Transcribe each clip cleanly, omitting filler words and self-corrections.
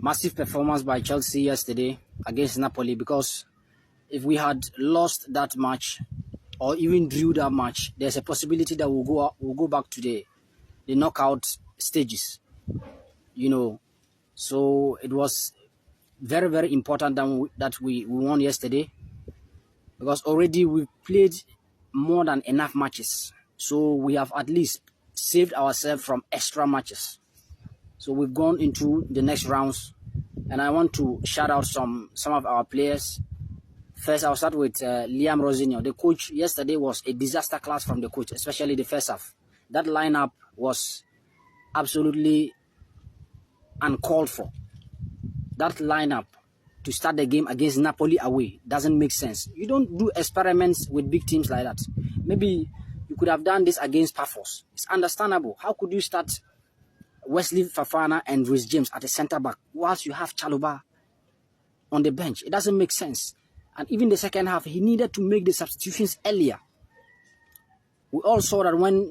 Massive performance by Chelsea yesterday against Napoli, because if we had lost that match or even drew that match, there's a possibility that we'll go back to the knockout stages. So it was very, very important that we won yesterday, because already we've played more than enough matches. So we have at least saved ourselves from extra matches. So we've gone into the next rounds, and I want to shout out some of our players. First, I'll start with Liam Rosinho. The coach yesterday was a disaster class from the coach, especially the first half. That lineup was absolutely uncalled for. That lineup to start the game against Napoli away doesn't make sense. You don't do experiments with big teams like that. Maybe you could have done this against Paphos. It's understandable. How could you start Wesley Fofana and Reece James at the centre back whilst you have Chalobah on the bench? It doesn't make sense. And even the second half, he needed to make the substitutions earlier. We all saw that when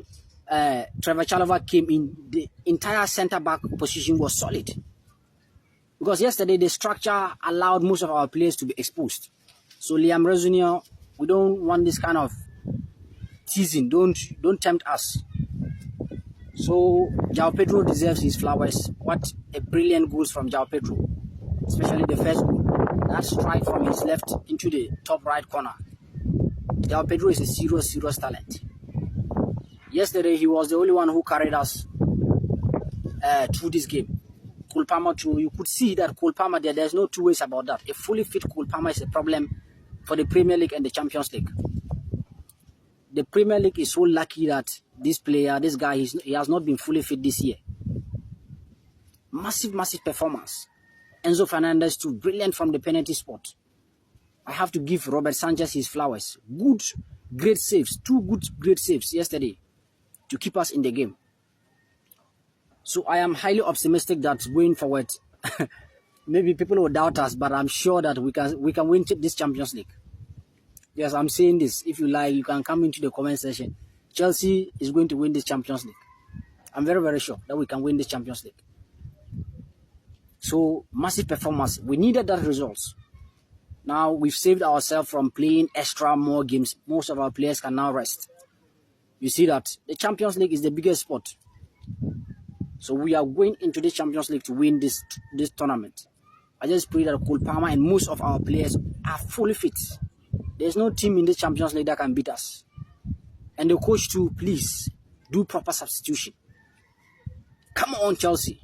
Trevor Chalobah came in, the entire centre back position was solid. Because yesterday, the structure allowed most of our players to be exposed. So Liam Rosinho, we don't want this kind of teasing. Don't tempt us. So João Pedro deserves his flowers. What a brilliant goal from João Pedro. Especially the first goal. That strike from his left into the top right corner. João Pedro is a serious talent. Yesterday, he was the only one who carried us through this game. Cole Palmer too, you could see that Cole Palmer there's no two ways about that. A fully fit Cole Palmer is a problem for the Premier League and the Champions League. The Premier League is so lucky that this guy, he has not been fully fit this year. Massive performance. Enzo Fernandez too, brilliant from the penalty spot. I have to give Robert Sanchez his flowers. Great saves, great saves yesterday to keep us in the game. So I am highly optimistic that going forward, maybe people will doubt us, but I'm sure that we can win this Champions League. Yes, I'm saying this. If you like, you can come into the comment section. Chelsea is going to win this Champions League. I'm very, very sure that we can win this Champions League. So, massive performance. We needed that results. Now, we've saved ourselves from playing more games. Most of our players can now rest. You see that the Champions League is the biggest sport. So we are going into the Champions League to win this tournament. I just pray that Cole Palmer and most of our players are fully fit. There's no team in the Champions League that can beat us. And the coach too, please do proper substitution. Come on, Chelsea.